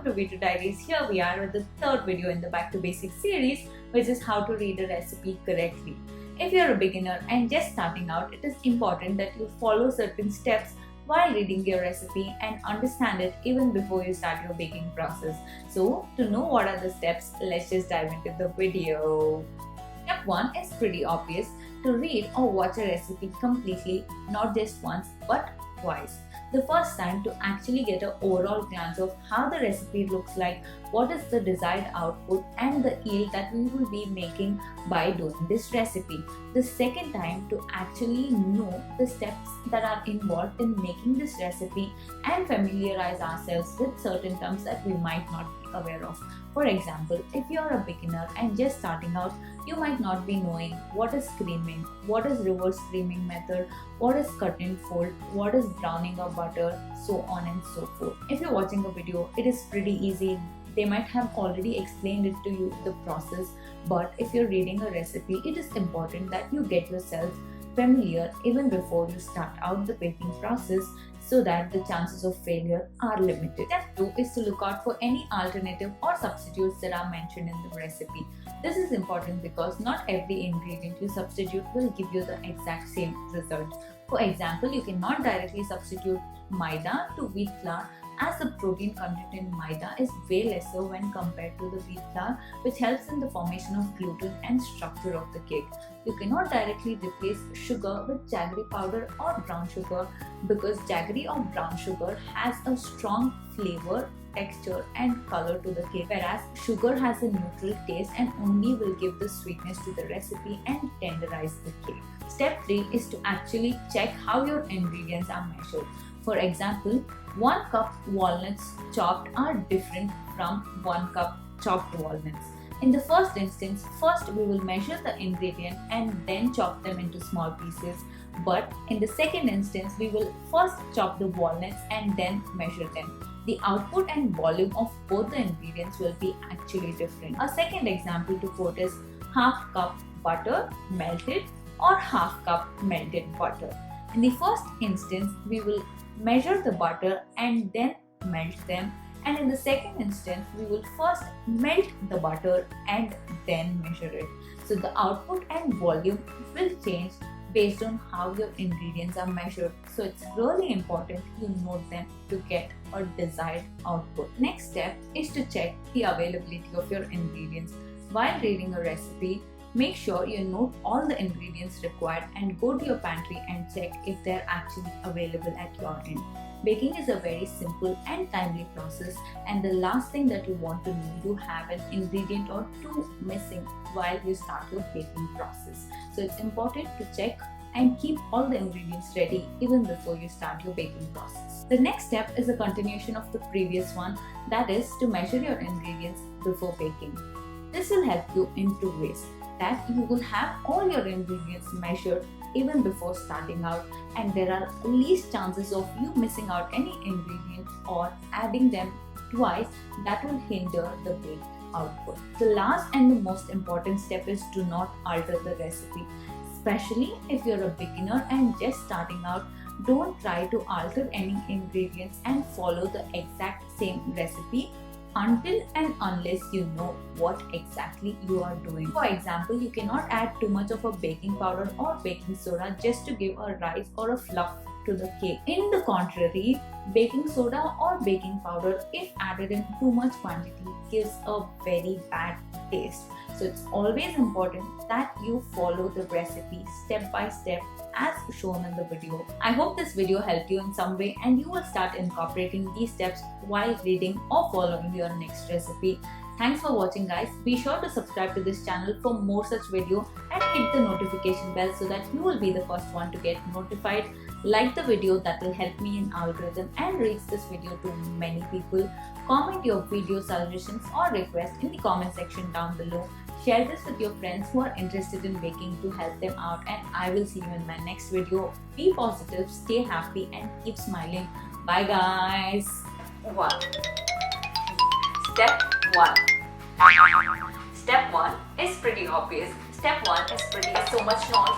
welcome to Video Diaries. Here we are with the third video in the Back to Basics series, which is how to read a recipe correctly. If you're a beginner and just starting out, it is important that you follow certain steps while reading your recipe and understand it even before you start your baking process. So, to know what are the steps, let's just dive into the video. Step 1 is pretty obvious: to read or watch a recipe completely, not just once but twice. The first time to actually get an overall glance of how the recipe looks like, what is the desired output and the yield that we will be making by doing this recipe. The second time to actually know the steps that are involved in making this recipe and familiarize ourselves with certain terms that we might not be aware of. For example, if you are a beginner and just starting out, you might not be knowing what is creaming, what is reverse creaming method, what is cut and fold, what is browning of butter, so on and so forth. If you're watching a video, it is pretty easy. They might have already explained it to you, the process, but if you're reading a recipe, it is important that you get yourself familiar even before you start out the baking process, so that the chances of failure are limited. Step 2 is to look out for any alternative or substitutes that are mentioned in the recipe. This is important because not every ingredient you substitute will give you the exact same result. For example, you cannot directly substitute maida to wheat flour, as the protein content in maida is way lesser when compared to the wheat flour, which helps in the formation of gluten and structure of the cake. You cannot directly replace sugar with jaggery powder or brown sugar, because jaggery or brown sugar has a strong flavor, texture and color to the cake, whereas sugar has a neutral taste and only will give the sweetness to the recipe and tenderize the cake. Step 3 is to actually check how your ingredients are measured. For example, 1 cup walnuts chopped are different from 1 cup chopped walnuts. In the first instance, first we will measure the ingredient and then chop them into small pieces. But in the second instance, we will first chop the walnuts and then measure them. The output and volume of both the ingredients will be actually different. A second example to quote is half cup butter melted or half cup melted butter. In the first instance, we will measure the butter and then melt them, and in the second instance we will first melt the butter and then measure it. So the output and volume will change based on how your ingredients are measured. So it's really important you note them to get a desired output. Next step is to check the availability of your ingredients. While reading a recipe, make sure you note all the ingredients required and go to your pantry and check if they're actually available at your end. Baking is a very simple and timely process, and the last thing that you want to know, you have an ingredient or two missing while you start your baking process. So it's important to check and keep all the ingredients ready even before you start your baking process. The next step is a continuation of the previous one, that is to measure your ingredients before baking. This will help you in two ways: that you will have all your ingredients measured even before starting out, and there are least chances of you missing out any ingredient or adding them twice that will hinder the baked output. The last and the most important step is to not alter the recipe. Especially if you're a beginner and just starting out, don't try to alter any ingredients and follow the exact same recipe until and unless you know what exactly you are doing. For example, you cannot add too much of a baking powder or baking soda just to give a rise or a fluff to the cake. In the contrary, baking soda or baking powder, if added in too much quantity, gives a very bad taste. So it's always important that you follow the recipe step by step as shown in the video. I hope this video helped you in some way and you will start incorporating these steps while reading or following your next recipe. Thanks for watching, guys. Be sure to subscribe to this channel for more such video and hit the notification bell so that you will be the first one to get notified. Like the video, that will help me in algorithm and reach this video to many people. Comment your video suggestions or requests in the comment section down below. Share this with your friends who are interested in baking to help them out, and I will see you in my next video. Be positive, stay happy and keep smiling. Bye guys. Step 1 is pretty obvious. Step 1 is pretty so much noise.